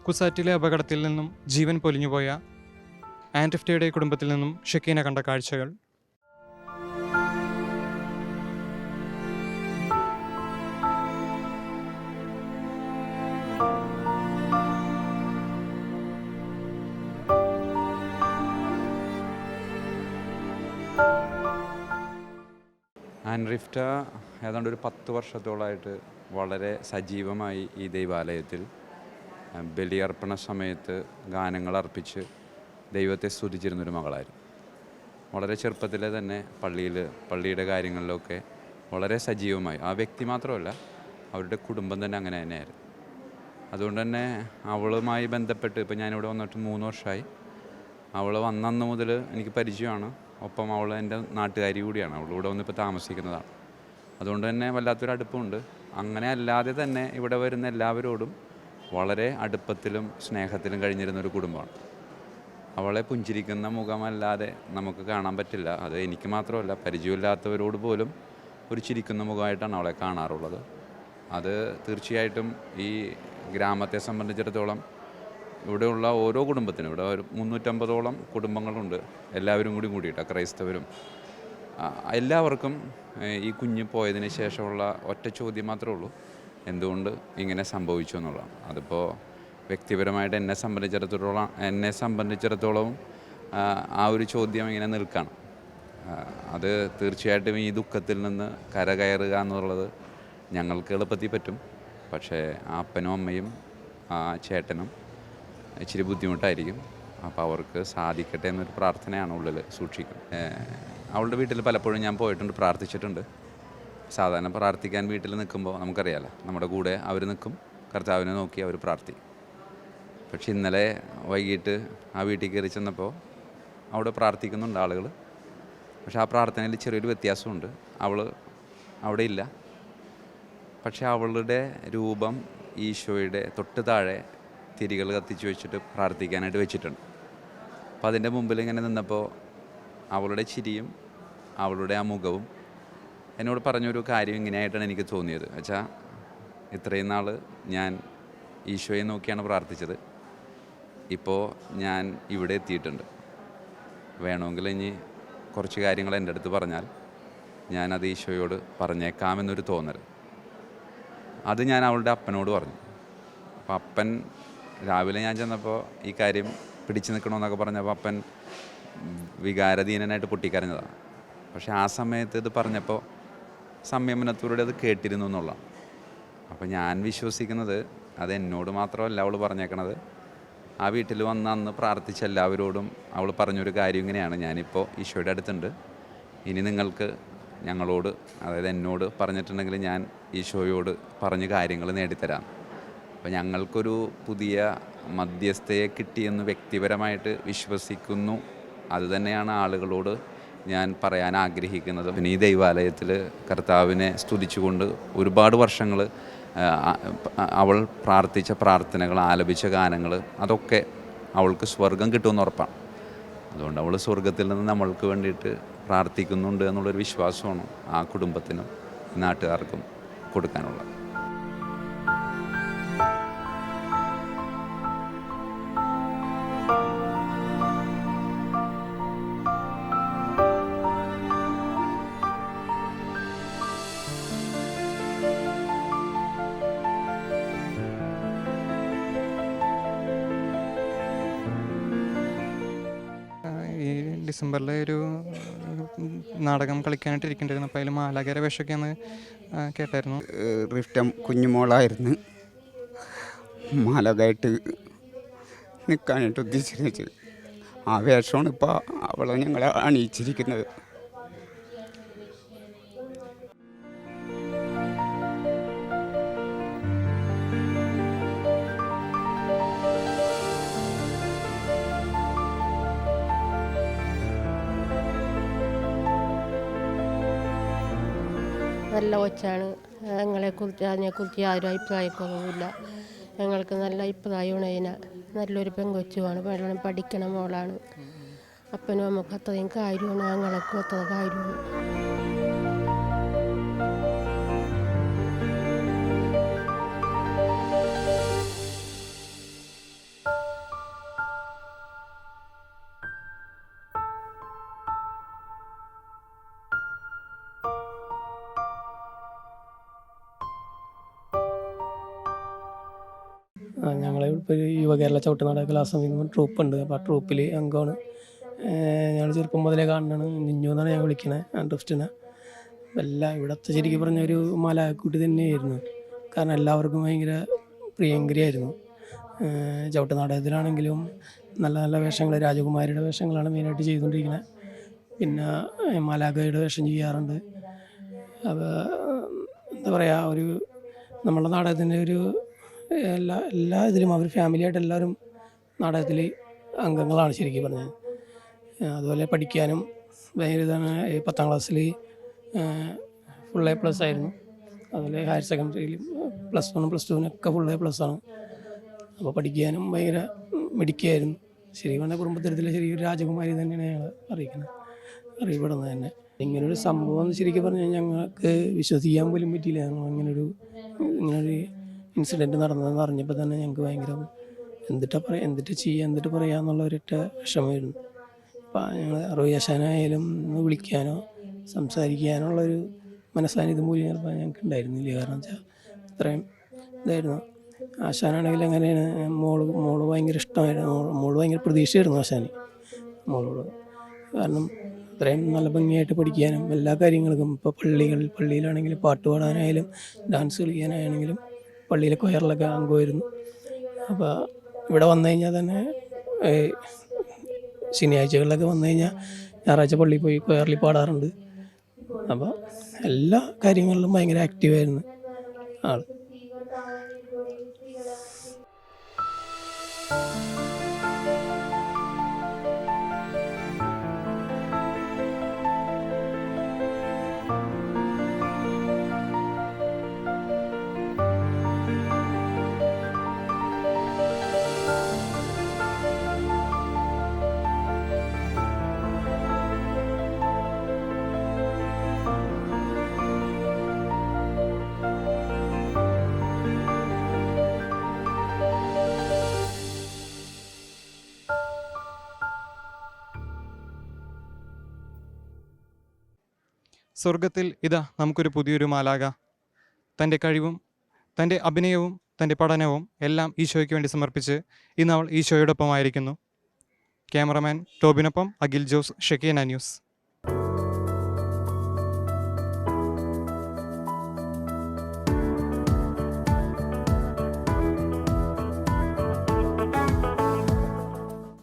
കുസാറ്റിലെ അപകടത്തിൽ നിന്നും ജീവൻ പൊലിഞ്ഞുപോയ ആൻറ്റിഫ്റ്റയുടെ കുടുംബത്തിൽ നിന്നും ഷക്കീന കണ്ട കാഴ്ചകൾ. ആൻറിഫ്റ്റ ഏതാണ്ട് ഒരു 10 വർഷത്തോളമായിട്ട് വളരെ സജീവമായി ഈ ദൈവാലയത്തിൽ ബലിയർപ്പണ സമയത്ത് ഗാനങ്ങൾ അർപ്പിച്ച് ദൈവത്തെ സ്തുതിച്ചിരുന്നൊരു മകളായിരുന്നു. വളരെ ചെറുപ്പത്തിലെ തന്നെ പള്ളിയുടെ കാര്യങ്ങളിലൊക്കെ വളരെ സജീവമായി. ആ വ്യക്തി മാത്രമല്ല, അവരുടെ കുടുംബം തന്നെ അങ്ങനെ തന്നെയായിരുന്നു. അതുകൊണ്ട് തന്നെ അവളുമായി ബന്ധപ്പെട്ട് ഇപ്പോൾ ഞാനിവിടെ വന്നിട്ട് 3 വർഷമായി. അവൾ വന്നന്ന് മുതൽ എനിക്ക് പരിചയമാണ്. ഒപ്പം അവൾ എൻ്റെ നാട്ടുകാരി കൂടിയാണ്. അവളിവിടെ വന്നിപ്പോൾ താമസിക്കുന്നതാണ്. അതുകൊണ്ട് തന്നെ വല്ലാത്തൊരു അടുപ്പമുണ്ട്. അങ്ങനെ അല്ലാതെ തന്നെ ഇവിടെ വരുന്ന എല്ലാവരോടും വളരെ അടുപ്പത്തിലും സ്നേഹത്തിലും കഴിഞ്ഞിരുന്നൊരു കുടുംബമാണ്. അവളെ പുഞ്ചിരിക്കുന്ന മുഖമല്ലാതെ നമുക്ക് കാണാൻ പറ്റില്ല. അത് എനിക്ക് മാത്രമല്ല, പരിചയമില്ലാത്തവരോട് പോലും ഒരു ചിരിക്കുന്ന മുഖമായിട്ടാണ് അവളെ കാണാറുള്ളത്. അത് തീർച്ചയായിട്ടും ഈ ഗ്രാമത്തെ സംബന്ധിച്ചിടത്തോളം ഇവിടെയുള്ള ഓരോ കുടുംബത്തിനും, ഇവിടെ ഒരു 350ഓളം കുടുംബങ്ങളുണ്ട്, എല്ലാവരും കൂടിയിട്ട് ക്രൈസ്തവരും, എല്ലാവർക്കും ഈ കുഞ്ഞ് പോയതിന് ശേഷമുള്ള ഒറ്റ ചോദ്യം മാത്രമേ ഉള്ളൂ: എന്തുകൊണ്ട് ഇങ്ങനെ സംഭവിച്ചു എന്നുള്ളതാണ്. അതിപ്പോൾ വ്യക്തിപരമായിട്ട് എന്നെ സംബന്ധിച്ചിടത്തോളം ആ ഒരു ചോദ്യം ഇങ്ങനെ നിൽക്കണം. അത് തീർച്ചയായിട്ടും ഈ ദുഃഖത്തിൽ നിന്ന് കരകയറുക എന്നുള്ളത് ഞങ്ങൾക്ക് എളുപ്പത്തിൽ പറ്റും. പക്ഷേ ആ അപ്പനും അമ്മയും ആ ചേട്ടനും ഇച്ചിരി ബുദ്ധിമുട്ടായിരിക്കും. അപ്പോൾ അവർക്ക് സാധിക്കട്ടെ എന്നൊരു പ്രാർത്ഥനയാണ് ഉള്ളിൽ സൂക്ഷിക്കും. അവളുടെ വീട്ടിൽ പലപ്പോഴും ഞാൻ പോയിട്ടുണ്ട്, പ്രാർത്ഥിച്ചിട്ടുണ്ട്. സാധാരണ പ്രാർത്ഥിക്കാൻ വീട്ടിൽ നിൽക്കുമ്പോൾ നമുക്കറിയാമല്ലോ, നമ്മുടെ കൂടെ അവർ നിൽക്കും, കർത്താവിനെ നോക്കി അവർ പ്രാർത്ഥിക്കും. പക്ഷെ ഇന്നലെ വൈകിട്ട് ആ വീട്ടിൽ കയറി ചെന്നപ്പോൾ അവിടെ പ്രാർത്ഥിക്കുന്നുണ്ട് ആളുകൾ. പക്ഷെ ആ പ്രാർത്ഥനയിൽ ചെറിയൊരു വ്യത്യാസമുണ്ട്. അവൾ അവിടെ ഇല്ല. പക്ഷെ അവളുടെ രൂപം ഈശോയുടെ തൊട്ട് താഴെ തിരികൾ കത്തിച്ച് വെച്ചിട്ട് പ്രാർത്ഥിക്കാനായിട്ട് വെച്ചിട്ടുണ്ട്. അപ്പോൾ അതിൻ്റെ മുമ്പിൽ ഇങ്ങനെ നിന്നപ്പോൾ അവളുടെ ചിരിയും അവളുടെ ആ മുഖവും എന്നോട് പറഞ്ഞൊരു കാര്യം ഇങ്ങനെയായിട്ടാണ് എനിക്ക് തോന്നിയത്. വെച്ചാൽ ഇത്രയും നാൾ ഞാൻ ഈശോയെ നോക്കിയാണ് പ്രാർത്ഥിച്ചത്. ഇപ്പോൾ ഞാൻ ഇവിടെ എത്തിയിട്ടുണ്ട്. വേണമെങ്കിൽ ഇനി കുറച്ച് കാര്യങ്ങൾ എൻ്റെ അടുത്ത് പറഞ്ഞാൽ ഞാനത് ഈശോയോട് പറഞ്ഞേക്കാമെന്നൊരു തോന്നൽ. അത് ഞാൻ അവളുടെ അപ്പനോട് പറഞ്ഞു. അപ്പം അപ്പൻ രാവിലെ ഞാൻ ചെന്നപ്പോൾ ഈ കാര്യം പിടിച്ചു നിൽക്കണമെന്നൊക്കെ പറഞ്ഞപ്പോൾ അപ്പൻ വികാരധീനനായിട്ട് പൊട്ടിക്കരഞ്ഞതാണ്. പക്ഷേ ആ സമയത്ത് ഇത് പറഞ്ഞപ്പോൾ സംയമനത്തോടെ അത് കേട്ടിരുന്നു എന്നുള്ളതാണ്. അപ്പോൾ ഞാൻ വിശ്വസിക്കുന്നത് അത് എന്നോട് മാത്രമല്ല അവൾ പറഞ്ഞേക്കണത്. ആ വീട്ടിൽ വന്ന് അന്ന് പ്രാർത്ഥിച്ച എല്ലാവരോടും അവൾ പറഞ്ഞൊരു കാര്യം ഇങ്ങനെയാണ്: ഞാനിപ്പോൾ ഈശോയുടെ അടുത്തുണ്ട്. ഇനി നിങ്ങൾക്ക് ഞങ്ങളോട്, അതായത് എന്നോട് പറഞ്ഞിട്ടുണ്ടെങ്കിൽ ഞാൻ ഈശോയോട് പറഞ്ഞ് കാര്യങ്ങൾ നേടിത്തരാം. അപ്പോൾ ഞങ്ങൾക്കൊരു പുതിയ മധ്യസ്ഥയെ കിട്ടിയെന്ന് വ്യക്തിപരമായിട്ട് വിശ്വസിക്കുന്നു. അതുതന്നെയാണ് ആളുകളോട് ഞാൻ പറയാൻ ആഗ്രഹിക്കുന്നത്. പിന്നെ ഈ ദൈവാലയത്തിൽ കർത്താവിനെ സ്തുതിച്ചുകൊണ്ട് ഒരുപാട് വർഷങ്ങൾ അവൾ പ്രാർത്ഥിച്ച പ്രാർത്ഥനകൾ, ആലപിച്ച ഗാനങ്ങൾ, അതൊക്കെ അവൾക്ക് സ്വർഗം കിട്ടുമെന്ന് ഉറപ്പാണ്. അതുകൊണ്ട് അവൾ സ്വർഗത്തിൽ നിന്ന് നമ്മൾക്ക് വേണ്ടിയിട്ട് പ്രാർത്ഥിക്കുന്നുണ്ട് എന്നുള്ളൊരു വിശ്വാസമാണ് ആ കുടുംബത്തിനും നാട്ടുകാർക്കും കൊടുക്കാനുള്ളത്. ഈ ഡിസംബറിൽ ഒരു നാടകം കളിക്കാനായിട്ട് ഇരിക്കേണ്ടിരുന്നു. അപ്പോൾ അതിൽ മാലാഖയുടെ വേഷമൊക്കെയാണ് കേട്ടായിരുന്നു. റിഫ്റ്റ കുഞ്ഞുമോളായിരുന്നു മാലാഖയായിട്ട് നിൽക്കാനായിട്ട് ഉദ്ദേശിച്ചത്. ആ വേഷമാണ് ഇപ്പോൾ അവളെ ഞങ്ങളെ അണിയിച്ചിരിക്കുന്നത്. നല്ല കൊച്ചാണ്. അതിനെക്കുറിച്ച് യാതൊരു അഭിപ്രായക്കുറവുമില്ല. ഞങ്ങൾക്ക് നല്ല അഭിപ്രായമാണ്. അതിനെ നല്ലൊരു പെങ്കൊച്ചുമാണ്, നല്ലോണം പഠിക്കണ മോളാണ്. അപ്പനും അമ്മക്ക് അത്രയും കാര്യമാണ്, ഞങ്ങൾക്കും അത്ര കാര്യമാണ്. ഞങ്ങളെ ഇപ്പോൾ യുവകേരള ചവിട്ടുനാടക കലാസമിതി ട്രൂപ്പുണ്ട്. അപ്പോൾ ആ ട്രൂപ്പിൽ അംഗമാണ്. ഞങ്ങൾ ചെറുപ്പം മുതലേ കാണുന്നതാണ്. നിഞ്ഞു എന്നാണ് ഞാൻ വിളിക്കുന്നത് ട്രസ്റ്റിനെ. എല്ലാം ഇവിടുത്തെ ശരിക്കും പറഞ്ഞ ഒരു മലാക്കുട്ടി തന്നെയായിരുന്നു. കാരണം എല്ലാവർക്കും ഭയങ്കര പ്രിയങ്കരിയായിരുന്നു. ചവിട്ട് നാടകത്തിലാണെങ്കിലും നല്ല നല്ല വേഷങ്ങൾ, രാജകുമാരിയുടെ വേഷങ്ങളാണ് മെയിനായിട്ട് ചെയ്തുകൊണ്ടിരിക്കുന്നത്. പിന്നെ മാലാഖയുടെ വേഷം ചെയ്യാറുണ്ട്. അപ്പോൾ എന്താ പറയുക, ഒരു നമ്മളുടെ നാടകത്തിൻ്റെ ഒരു എല്ലാ ഇതിലും അവർ ഫാമിലിയായിട്ട് എല്ലാവരും നാടകത്തിൽ അംഗങ്ങളാണ് ശരിക്കും പറഞ്ഞത്. അതുപോലെ പഠിക്കാനും ഭയങ്കര ഇതാണ്. 10ാം ക്ലാസ്സിൽ ഫുൾ A+ ആയിരുന്നു. അതുപോലെ ഹയർ സെക്കൻഡറിയിലും +1 +2 ഫുൾ A+ ആണ്. അപ്പോൾ പഠിക്കാനും ഭയങ്കര മിടുക്കിയായിരുന്നു. ശരിക്കും പറഞ്ഞാൽ കുടുംബത്തിലെ ശരിയൊരു രാജകുമാരി തന്നെയാണ് ഞങ്ങൾ അറിയപ്പെടുന്നത് തന്നെ. ഇങ്ങനൊരു സംഭവം ശരിക്കും പറഞ്ഞാൽ ഞങ്ങൾക്ക് വിശ്വസിക്കാൻ പോലും പറ്റിയില്ല. ഇങ്ങനൊരു ഇൻസിഡൻറ്റ് നടന്നതെന്ന് അറിഞ്ഞപ്പോൾ തന്നെ ഞങ്ങൾക്ക് ഭയങ്കര എന്തിട്ട് പറയുക എന്നുള്ള ഒരൊറ്റ വിഷമമായിരുന്നു. അപ്പോൾ ഞങ്ങൾ അറിയാശാനായാലും വിളിക്കാനോ സംസാരിക്കാനോ ഉള്ളൊരു മനസ്സാന്നിധ്യം പോലും ചിലപ്പോൾ ഞങ്ങൾക്ക് ഉണ്ടായിരുന്നില്ല. കാരണം വെച്ചാൽ അത്രയും ഇതായിരുന്നു. ആശാനാണെങ്കിൽ അങ്ങനെയാണ്. മോള് ഭയങ്കര ഇഷ്ടമായിരുന്നു. മോള് ഭയങ്കര പ്രതീക്ഷയായിരുന്നു ആശാന് മോളോട്. കാരണം അത്രയും നല്ല ഭംഗിയായിട്ട് പഠിക്കാനും എല്ലാ കാര്യങ്ങൾക്കും. ഇപ്പോൾ പള്ളിയിലാണെങ്കിൽ പാട്ട് പാടാനായാലും ഡാൻസ് കളിക്കാനാണെങ്കിലും പള്ളിയിലെ കൊയറിലൊക്കെ അംഗമായിരുന്നു. അപ്പോൾ ഇവിടെ വന്നു കഴിഞ്ഞാൽ തന്നെ ശനിയാഴ്ചകളിലൊക്കെ വന്നു കഴിഞ്ഞാൽ ഞായറാഴ്ച പള്ളിയിൽ പോയി കൊയറിൽ പാടാറുണ്ട്. അപ്പോൾ എല്ലാ കാര്യങ്ങളിലും ഭയങ്കര ആക്റ്റീവായിരുന്നു ആൾ. സ്വർഗത്തിൽ ഇതാ നമുക്കൊരു പുതിയൊരു മാലാഖ. തൻ്റെ കഴിവും തൻ്റെ അഭിനയവും തൻ്റെ പഠനവും എല്ലാം ഈശോയ്ക്ക് വേണ്ടി സമർപ്പിച്ച് ഇന്ന് അവൾ ഈശോയോടൊപ്പമായിരിക്കുന്നു. ക്യാമറമാൻ ടോബിനൊപ്പം അഖിൽ ജോസ്, ഷെക്കീന ന്യൂസ്.